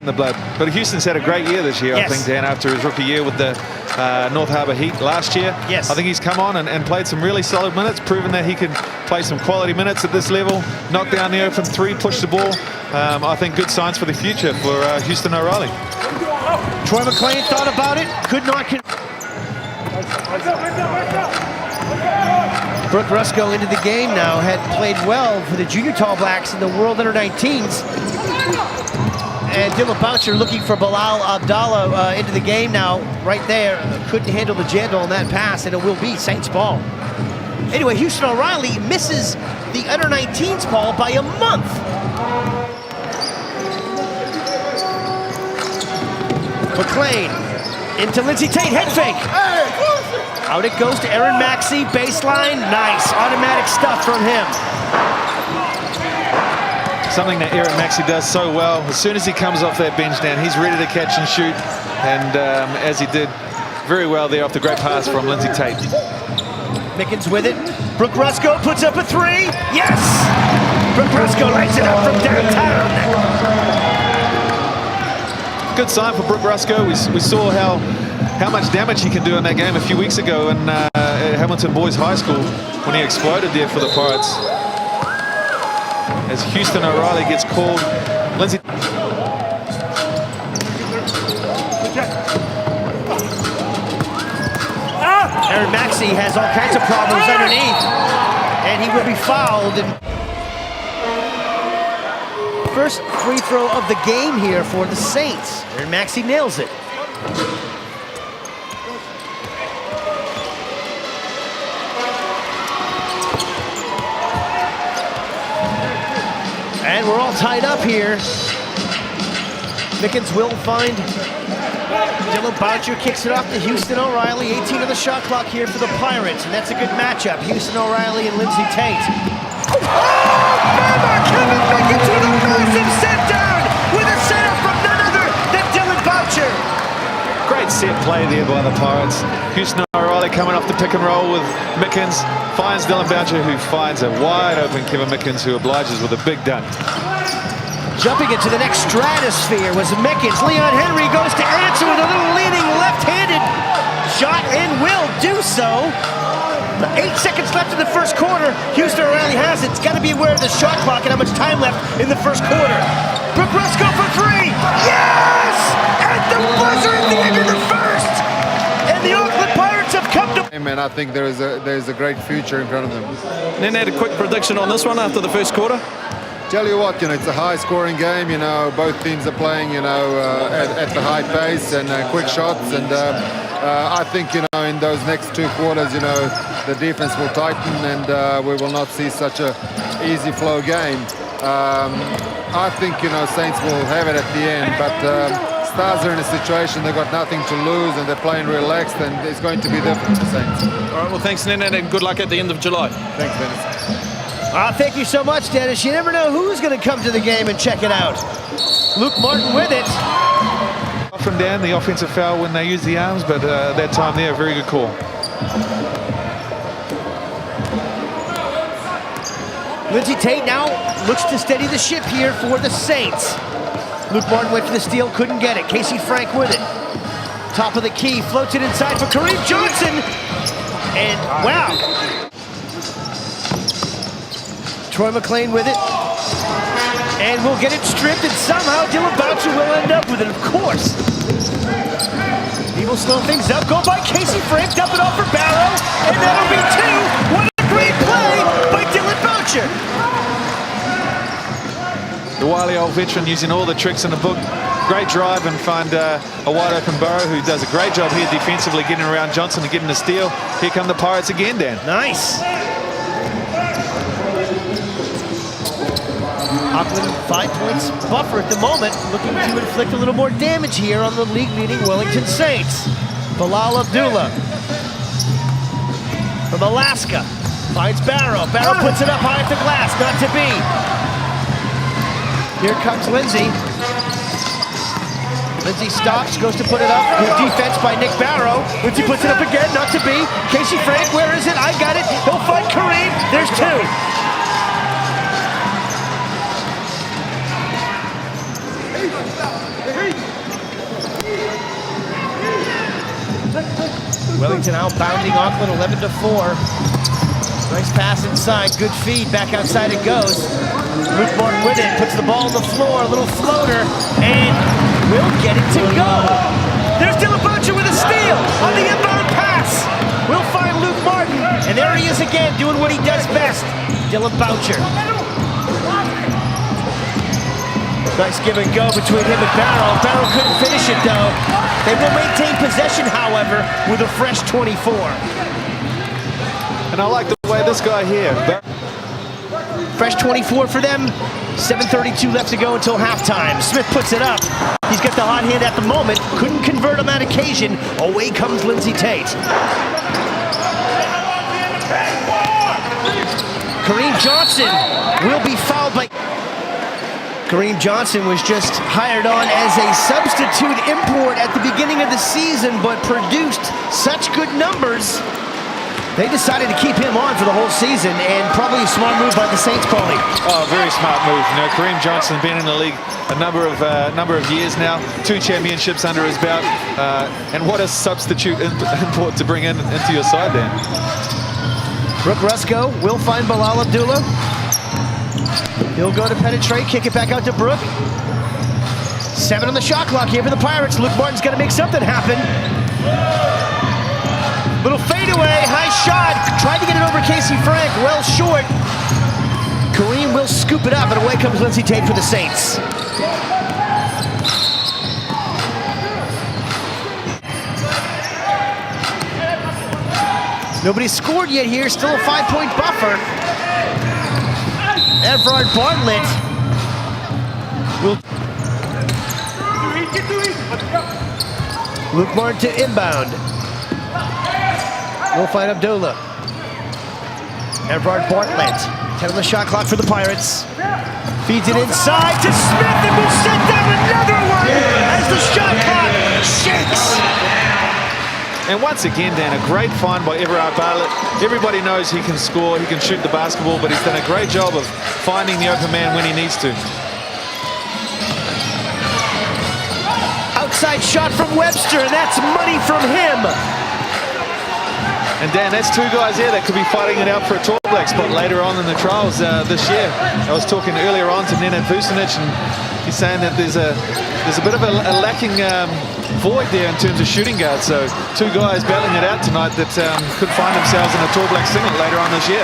the blood. But Houston's had a great year this year, Yes. I think, Dan, after his rookie year with the North Harbour Heat last year. Yes. I think he's come on and played some really solid minutes, proven that he can play some quality minutes at this level, knock down the open three, push the ball. I think good signs for the future for Houston O'Reilly. Troy McLean thought about it, could not. Brooke Rusko into the game now, had played well for the Junior Tall Blacks in the World Under-19s. And Dylan Boucher looking for Bilal Abdullah into the game now, right there. Couldn't handle the jandal on that pass, and it will be Saints ball. Anyway, Houston O'Reilly misses the Under-19s ball by a month. McLean into Lindsay Tate, head fake. Out it goes to Aaron Maxey, baseline, nice. Automatic stuff from him. Something that Aaron Maxey does so well. As soon as he comes off that bench, Dan, he's ready to catch and shoot. And as he did very well there off the great pass from Lindsay Tate. Mickens with it. Brooke Rusko puts up a three. Yes! Brooke Rusko lights it up from downtown. Good sign for Brooke Rusko. We saw how much damage he can do in that game a few weeks ago in Hamilton Boys High School when he exploded there for the Pirates. As Houston O'Reilly gets called, Lindsay. Aaron Maxey has all kinds of problems underneath, and he will be fouled. First free throw of the game here for the Saints. Aaron Maxey nails it. And we're all tied up here. Mickens will find Dylan Boucher, kicks it off to Houston O'Reilly. 18 on the shot clock here for the Pirates, and that's a good matchup. Houston O'Reilly and Lindsay Tate. Oh, Kevin Mickens with a massive set down with a setup from none other than Dylan Boucher. Great set play there by the Pirates. Houston O'Reilly coming off the pick and roll with Mickens, finds Dylan Boucher, who finds a wide open Kevin Mickens, who obliges with a big dunk. Jumping into the next stratosphere was Mickens. Leon Henry goes to answer with a little leaning left-handed shot and will do so. 8 seconds left in the first quarter. Houston O'Reilly has it. It's got to be aware of the shot clock and how much time left in the first quarter. Brooke Rusko for three. Yes! At the buzzer at the end of the first. And the Auckland Pirates have come to... And I think there's a great future in front of them. Then had a quick prediction on this one after the first quarter. Tell you what, it's a high-scoring game. Both teams are playing, at the high pace and quick shots. And I think, in those next two quarters, the defense will tighten and we will not see such a easy flow game. I think, Saints will have it at the end, but Stars are in a situation they've got nothing to lose and they're playing relaxed, and it's going to be different for Saints. All right, well, thanks, Nene, and good luck at the end of July. Thanks, Dennis. Thank you so much, Dennis. You never know who's going to come to the game and check it out. Luke Martin with it. Up and down, the offensive foul when they use the arms, but that time there, very good call. Lindsay Tate now looks to steady the ship here for the Saints. Luke Martin went for the steal, couldn't get it. Casey Frank with it. Top of the key, floats it inside for Kareem Johnson. And wow. Troy McLean with it. And we'll get it stripped, and somehow Dylan Boucher will end up with it, of course. He will slow things up, go by Casey Frank, dump it off for Barrow, and that'll be two. What a great play by Dylan Boucher. The wily old veteran using all the tricks in the book. Great drive and find a wide open Barrow, who does a great job here defensively getting around Johnson and getting the steal. Here come the Pirates again, Dan. Nice. Auckland 5 points buffer at the moment, looking to inflict a little more damage here on the league-leading Wellington Saints. Bilal Abdullah from Alaska finds Barrow. Barrow puts it up high at the glass, not to be. Here comes Lindsay. Lindsay stops, goes to put it up. Good defense by Nick Barrow. Lindsay puts it up again, not to be. Casey Frank, where is it? I got it. He'll find Kareem. There's two. Wellington outbounding Auckland 11-4. Nice pass inside, good feed, back outside it goes. Luke Martin with it, puts the ball on the floor, a little floater, and will get it to go. There's Dylan Boucher with a steal on the inbound pass. We'll find Luke Martin, and there he is again, doing what he does best. Dylan Boucher. Nice give and go between him and Barrow. Barrow couldn't finish it though. They will maintain possession, however, with a fresh 24. And I like the way this guy here. Fresh 24 for them. 7:32 left to go until halftime. Smith puts it up. He's got the hot hand at the moment. Couldn't convert on that occasion. Away comes Lindsay Tate. Kareem Johnson will be fouled by... Kareem Johnson was just hired on as a substitute import at the beginning of the season, but produced such good numbers, they decided to keep him on for the whole season, and probably a smart move by the Saints, Paulie. Oh, very smart move. You know, Kareem Johnson been in the league a number of years now, 2 championships under his belt, and what a substitute import to bring into your side there. Brooke Rusko will find Bilal Abdullah. He'll go to penetrate, kick it back out to Brooke. 7 on the shot clock here for the Pirates. Luke Martin's got to make something happen. Little fadeaway, high shot. Tried to get it over Casey Frank, well short. Kareem will scoop it up, and away comes Lindsay Tate for the Saints. Nobody scored yet here, still a 5-point buffer. Everard Bartlett will... Luke Martin to inbound. We'll find Abdullah. Everard Bartlett. 10 on the shot clock for the Pirates. Feeds it inside to Smith, and will set down another one as the shot clock shakes. And once again, Dan, a great find by Everard Bartlett. Everybody knows he can score, he can shoot the basketball, but he's done a great job of finding the open man when he needs to. Outside shot from Webster, and that's money from him. And Dan, that's 2 guys there that could be fighting it out for a tall black spot later on in the trials this year. I was talking earlier on to Nenad Vucinic, and he's saying that there's a bit of a lacking void there in terms of shooting guards. So 2 guys battling it out tonight that could find themselves in a tall black singlet later on this year.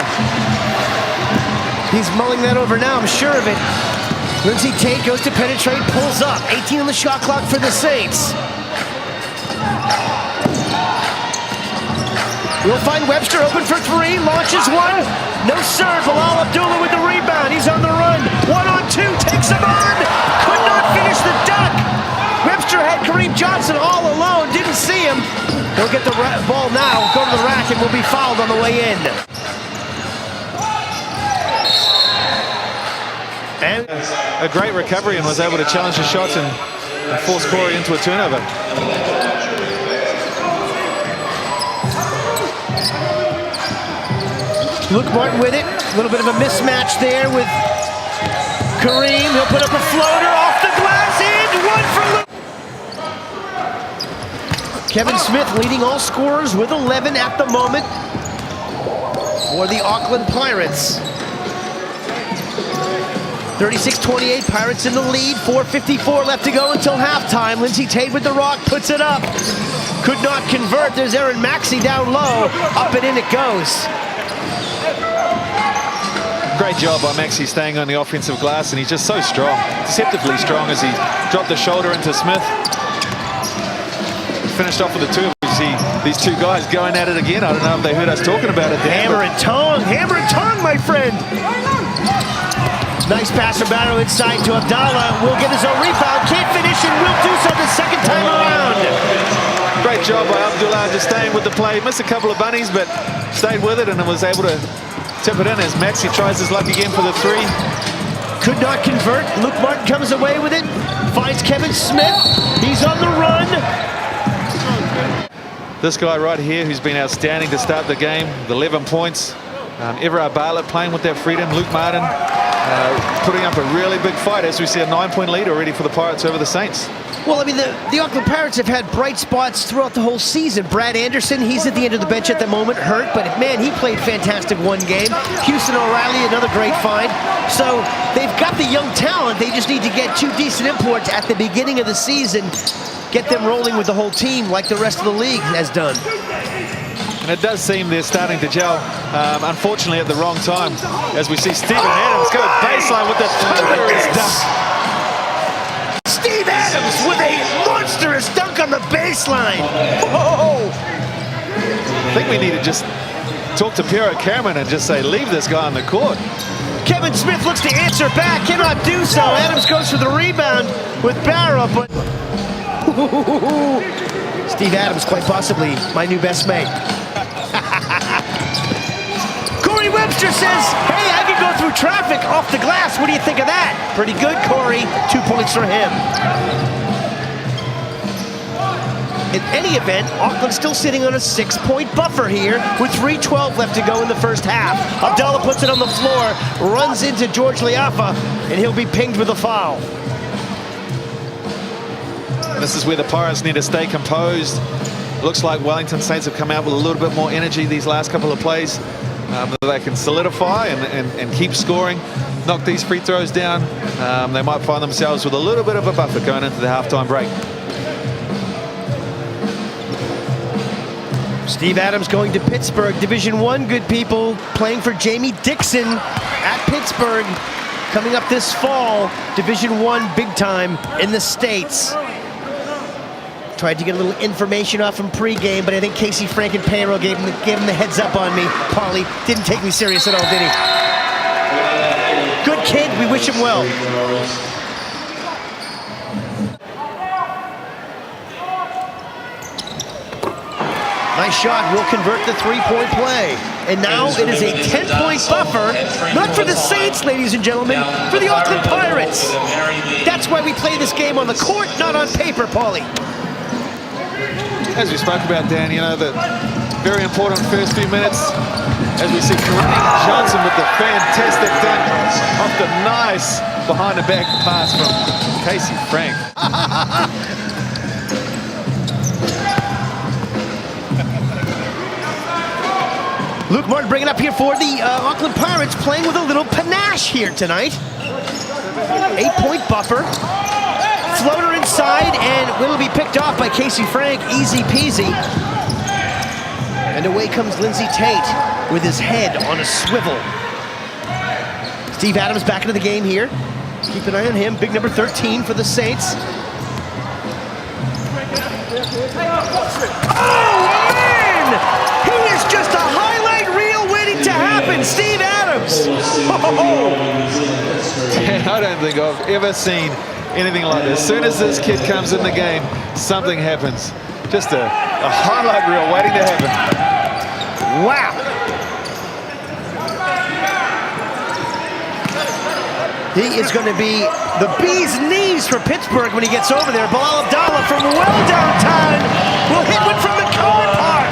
He's mulling that over now, I'm sure of it. Lindsay Tate goes to penetrate, pulls up. 18 on the shot clock for the Saints. We'll find Webster open for 3, launches 1. No serve, Bilal Abdullah with the rebound. He's on the run. 1-on-2, takes him on. Could not finish the dunk. Webster had Kareem Johnson all alone, didn't see him. He'll get the ball now, go to the rack, and will be fouled on the way in. And a great recovery, and was able to challenge the shots and force Corey into a turnover. Luke Martin with it. A little bit of a mismatch there with Kareem. He'll put up a floater off the glass, and 1 for Luke. Kevin Smith leading all scorers with 11 at the moment for the Auckland Pirates. 36-28, Pirates in the lead. 4:54 left to go until halftime. Lindsay Tate with the rock, puts it up. Could not convert. There's Aaron Maxey down low. Up and in it goes. Great job by Maxey staying on the offensive glass, and he's just so strong, deceptively strong, as he dropped the shoulder into Smith. Finished off with the 2. We see these 2 guys going at it again. I don't know if they heard us talking about it. Hammer and tongue, my friend. Nice pass from Barrow inside to Abdullah. Will get his own rebound, can't finish, and will do so the second time around. Great job by Abdullah, just staying with the play. Missed a couple of bunnies, but stayed with it and was able to tip it in as Maxey tries his luck again for the 3. Could not convert. Luke Martin comes away with it. Finds Kevin Smith. He's on the run. This guy right here, who's been outstanding to start the game, the 11 points. Everard Bartlett playing with that freedom. Luke Martin putting up a really big fight, as we see a 9-point lead already for the Pirates over the Saints. Well, I mean, the Auckland Pirates have had bright spots throughout the whole season. Brad Anderson, he's at the end of the bench at the moment, hurt, but man, he played fantastic one game. Houston O'Reilly, another great find. So they've got the young talent. They just need to get 2 decent imports at the beginning of the season, get them rolling with the whole team like the rest of the league has done. And it does seem they're starting to gel, unfortunately at the wrong time, as we see Steven Adams go baseline with the thunderous dunk. Steve Adams with a monstrous dunk on the baseline. Oh! I think we need to just talk to Piero Cameron and just say, leave this guy on the court. Kevin Smith looks to answer back, cannot do so. Adams goes for the rebound with Barra, but Steve Adams, quite possibly my new best mate. Corey Webster says, hey, I can go through traffic off the glass. What do you think of that? Pretty good, Corey. 2 points for him. In any event, Auckland's still sitting on a 6-point buffer here with 3:12 left to go in the first half. Abdullah puts it on the floor, runs into George Liafa, and he'll be pinged with a foul. This is where the Pirates need to stay composed. Looks like Wellington Saints have come out with a little bit more energy these last couple of plays. They can solidify and keep scoring, knock these free throws down. They might find themselves with a little bit of a buffer going into the halftime break. Steve Adams going to Pittsburgh, Division I, good people, playing for Jamie Dixon at Pittsburgh. Coming up this fall, Division I, big time in the States. Tried to get a little information off him pregame, but I think Casey Frank and Payroll gave him the heads up on me. Paulie didn't take me serious at all, did he? Good kid, we wish him well. Nice shot, will convert the 3-point play. And now it is a 10-point buffer, not for the Saints, ladies and gentlemen, for the Auckland Pirates. That's why we play this game on the court, not on paper, Paulie. As we spoke about, Dan, you know, the very important first few minutes as we see Kareem Johnson with the fantastic dunk off the nice behind-the-back pass from Casey Frank. Luke Martin bringing up here for the Auckland Pirates, playing with a little panache here tonight. 8-point buffer. Floater inside, and will be picked off by Casey Frank. Easy peasy. And away comes Lindsay Tate with his head on a swivel. Steve Adams back into the game here. Keep an eye on him. Big number 13 for the Saints. Oh, man! He is just a highlight reel waiting to happen. Steve Adams. Oh. I don't think I've ever seen anything like this. As soon as this kid comes in the game, something happens. Just a highlight reel waiting to happen. Wow. He is going to be the bee's knees for Pittsburgh when he gets over there. Bilal Abdullah from well downtown will hit one from the car park.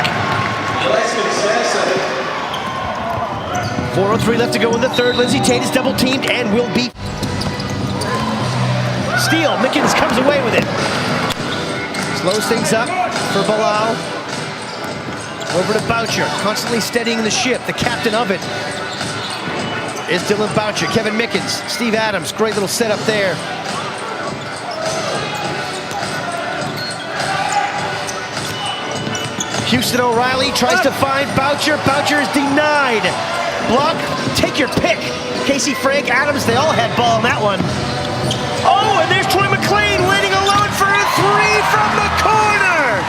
4:03 left to go in the third. Lindsay Tate is double teamed and will be steal. Mickens comes away with it. Slows things up for Bilal. Over to Boucher, constantly steadying the ship. The captain of it is Dylan Boucher. Kevin Mickens, Steve Adams, great little setup there. Houston O'Reilly tries to find Boucher. Boucher is denied. Block, take your pick. Casey Frank, Adams, they all had ball on that one. Oh, and there's Troy McLean waiting alone for a three from the corner.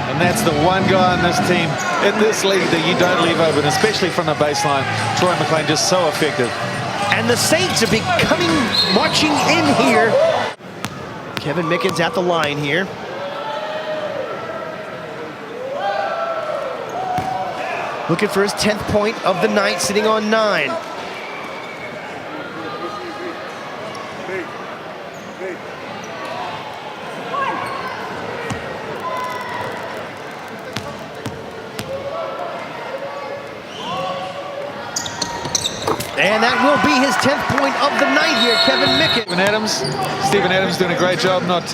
And that's the one guy on this team, in this league, that you don't leave open, especially from the baseline. Troy McLean just so effective. And the Saints are becoming, marching in here. Kevin Mickens at the line here. Looking for his 10th point of the night, sitting on 9. And that will be his 10th point of the night here, Kevin Mickett. Stephen Adams doing a great job not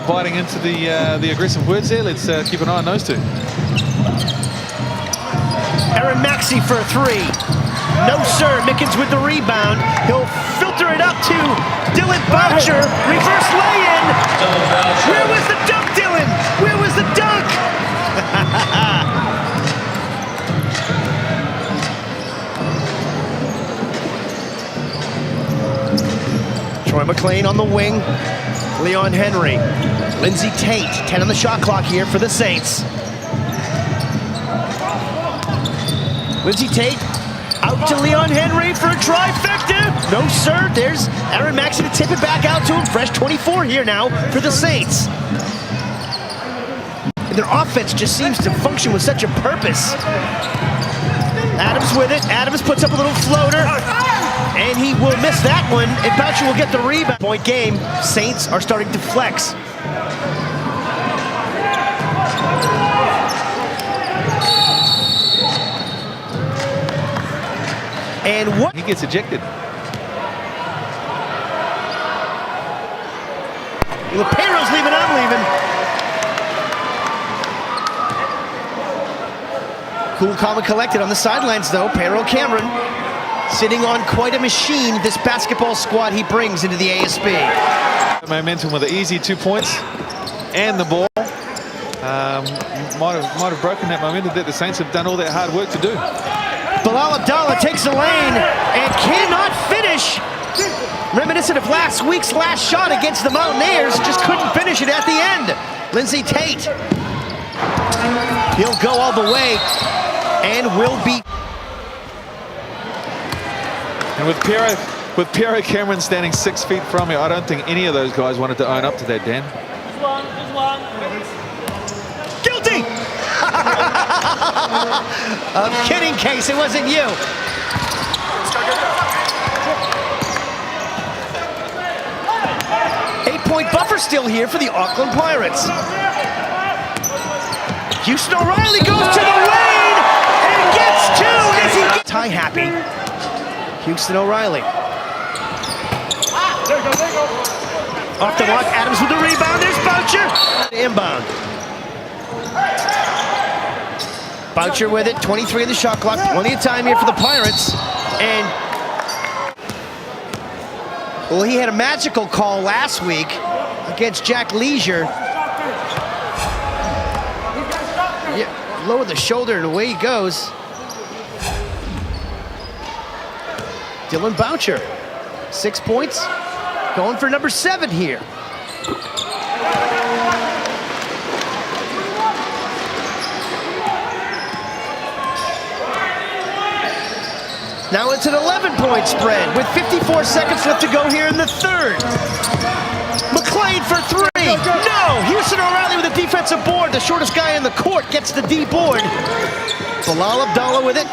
biting into the aggressive words there. Let's keep an eye on those two. Aaron Maxey for a three. No, sir. Mickens with the rebound. He'll filter it up to Dylan Boucher. Reverse lay-in. Where was the dunk, Dylan? Where was the dunk? Troy McLean on the wing. Leon Henry. Lindsey Tate, 10 on the shot clock here for the Saints. Lindsey Tate out to Leon Henry for a trifecta. No, sir. There's Aaron Maxey to tip it back out to him. Fresh 24 here now for the Saints. And their offense just seems to function with such a purpose. Adams with it. Adams puts up a little floater. And he will miss that one. And Boucher will get the rebound. Point game. Saints are starting to flex. And what? He gets ejected. Lapero's leaving, I'm leaving. Cool, calm, and collected on the sidelines, though. Pero Cameron sitting on quite a machine, this basketball squad he brings into the ASB. Momentum with an easy 2 points and the ball. Might have broken that momentum that the Saints have done all that hard work to do. Bilal Abdullah takes the lane and cannot finish. Reminiscent of last week's last shot against the Mountaineers, just couldn't finish it at the end. Lindsey Tate. He'll go all the way and will be. And with Piero Cameron standing 6 feet from you, I don't think any of those guys wanted to own up to that, Dan. Guilty! I'm kidding, Case, it wasn't you. 8-point buffer still here for the Auckland Pirates. Houston O'Reilly goes to the lane and gets two as he gets tie happy. Houston O'Reilly. Off the mark, Adams with the rebound, there's Boucher. Inbound. Boucher with it, 23 in the shot clock, plenty of time here for the Pirates. And, well, he had a magical call last week against Jack Leisure. Yeah, lower the shoulder and away he goes. Dylan Boucher, 6 points, going for number 7 here. Now it's an 11-point spread with 54 seconds left to go here in the third. McLean for three. No! Houston O'Reilly with a defensive board. The shortest guy in the court gets the D board. Bilal Abdullah with it.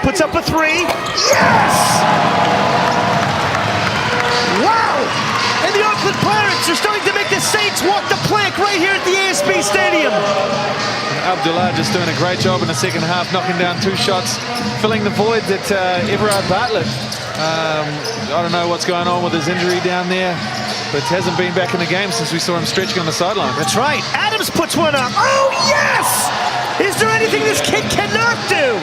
Puts up a three. Yes! Wow! And the Auckland Pirates are starting to make the Saints walk the plank right here at the ASB Stadium. Abdullah just doing a great job in the second half, knocking down 2 shots, filling the void that Everard Bartlett, I don't know what's going on with his injury down there, but hasn't been back in the game since we saw him stretching on the sideline. That's right. Adams puts one up. Oh, yes! Is there anything this kid cannot do?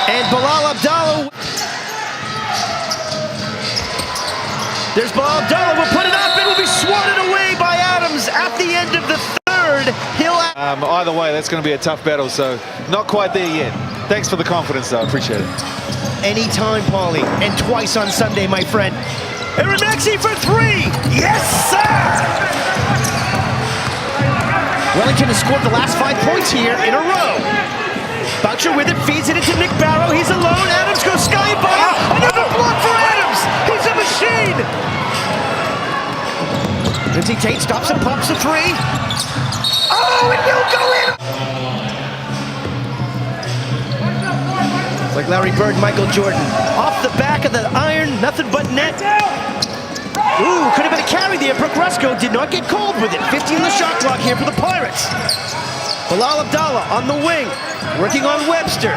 And Bilal Abdullah. There's Bilal Abdullah, will put it up, it will be swatted away by Adams at the end of the third. He'll... Either way, that's going to be a tough battle, so not quite there yet. Thanks for the confidence, though. I appreciate it. Anytime, Paulie, and twice on Sunday, my friend. Aaron Maxey for three. Yes, sir! Wellington has scored the last 5 points here in a row. Boucher with it, feeds it into Nick Barrow. He's alone. Adams goes sky by. Another block for Adams. He's a machine. Lindsey Tate stops and pumps a three. Oh, it will go in. It's like Larry Bird, Michael Jordan. Off the back of the iron, nothing but net. Ooh, could have been a carry there. Brooke Rusko did not get called with it. 50 on the shot clock here for the Pirates. Bilal Abdullah on the wing, working on Webster.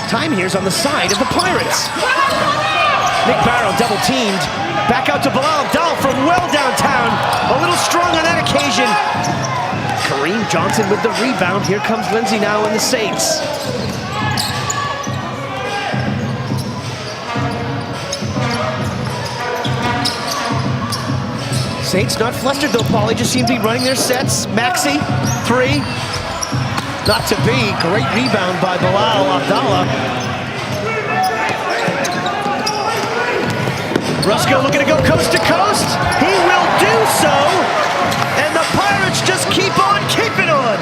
Time here's on the side of the Pirates. Nick Barrow double teamed. Back out to Bilal Abdullah from well downtown. A little strong on that occasion. Kareem Johnson with the rebound. Here comes Lindsay now in the Saints. Saints not flustered though, Paulie. Just seem to be running their sets. Maxey, three. Not to be. Great rebound by Bilal Abdullah. Rusko looking to go coast to coast. He will do so. And the Pirates just keep on keeping on.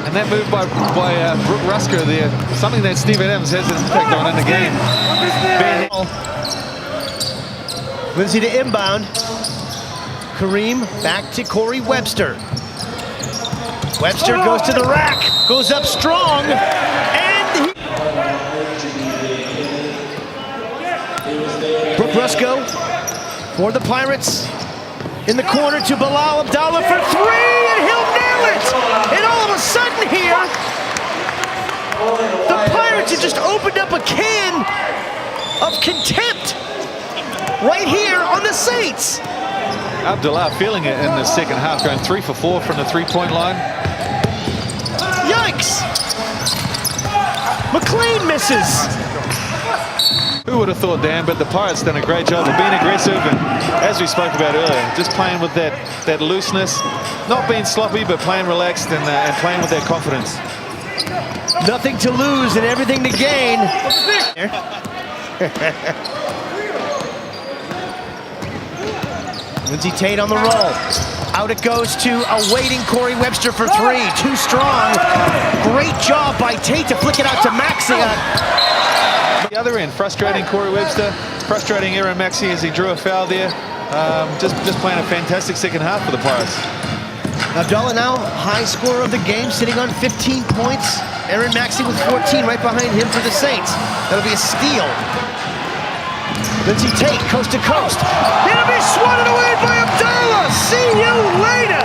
And that move by Brooke Rusko there, something that Steve Adams has an impact on in the game. Lindsay to inbound. Kareem back to Corey Webster. Webster goes to the rack, goes up strong, and Brooke Rusko for the Pirates in the corner to Bilal Abdullah for three, and he'll nail it! And all of a sudden here, the Pirates have just opened up a can of contempt right here on the Saints. Abdullah feeling it in the second half, going 3 for 4 from the three-point line. Yikes! McLean misses. Who would have thought, Dan? But the Pirates done a great job of being aggressive, and as we spoke about earlier, just playing with that looseness, not being sloppy, but playing relaxed and playing with that confidence. Nothing to lose and everything to gain. Lindsay Tate on the roll. Out it goes to a waiting Corey Webster for three. Too strong. Great job by Tate to flick it out to Maxey. The other end, frustrating Corey Webster, frustrating Aaron Maxey as he drew a foul there. Just playing a fantastic second half for the Pirates. Abdullah now high scorer of the game, sitting on 15 points. Aaron Maxey with 14 right behind him for the Saints. That'll be a steal. Lindsay Tate, coast to coast. It'll be swatted away by Abdullah. See you later.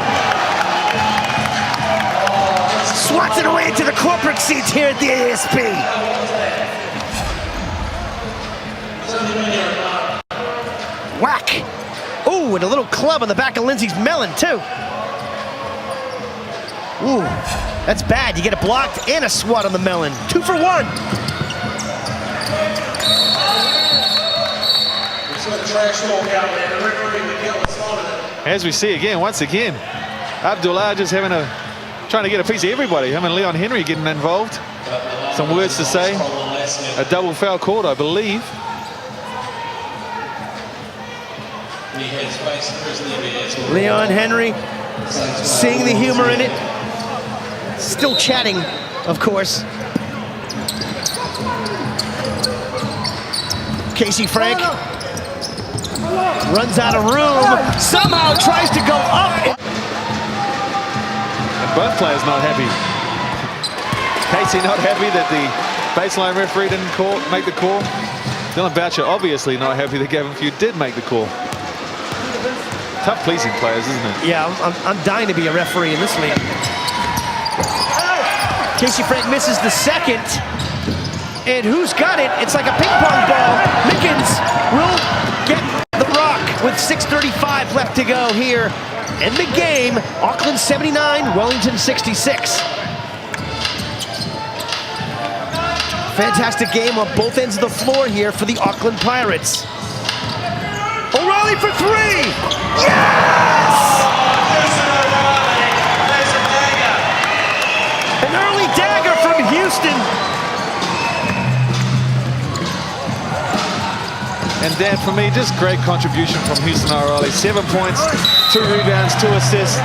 Swats it away into the corporate seats here at the ASP. Whack. Ooh, and a little club on the back of Lindsay's melon, too. Ooh, that's bad. You get it blocked and a swat on the melon. 2 for 1. As we see again, once again, Abdullah just trying to get a piece of everybody. Him and Leon Henry getting involved. Some words to say. A double foul called, I believe. Leon Henry seeing the humor in it. Still chatting, of course. Casey Frank runs out of room, somehow tries to go up. And both players not happy. Casey not happy that the baseline referee didn't make the call. Dylan Boucher obviously not happy that Gavin Few did make the call. Tough policing players, isn't it? Yeah, I'm dying to be a referee in this league. Casey Frank misses the second. And who's got it? It's like a ping pong ball. Mickens will get the rock with 6:35 left to go here in the game. Auckland 79, Wellington 66. Fantastic game on both ends of the floor here for the Auckland Pirates. O'Reilly for three! Yes! An early dagger from Houston. And Dan, for me, just great contribution from Houston O'Reilly. 7 points, 2 rebounds, 2 assists.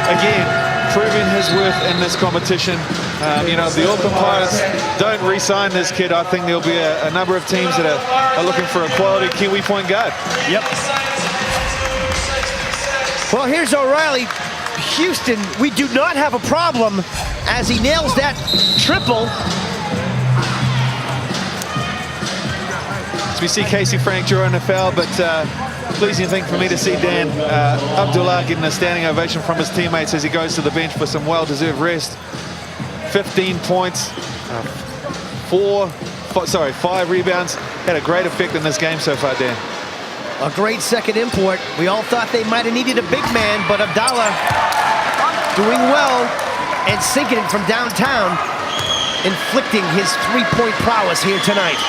Again, proving his worth in this competition. You know, if the Auckland Pirates don't re-sign this kid, I think there'll be a number of teams that are looking for a quality Kiwi point guard. Yep. Well, here's O'Reilly. Houston, we do not have a problem as he nails that triple. We see Casey Frank drawing a foul, but pleasing thing for me to see Dan Abdullah getting a standing ovation from his teammates as he goes to the bench for some well-deserved rest. 15 points, 5 rebounds. Had a great effect in this game so far, Dan. A great second import. We all thought they might have needed a big man, but Abdullah doing well and sinking it from downtown, inflicting his three-point prowess here tonight.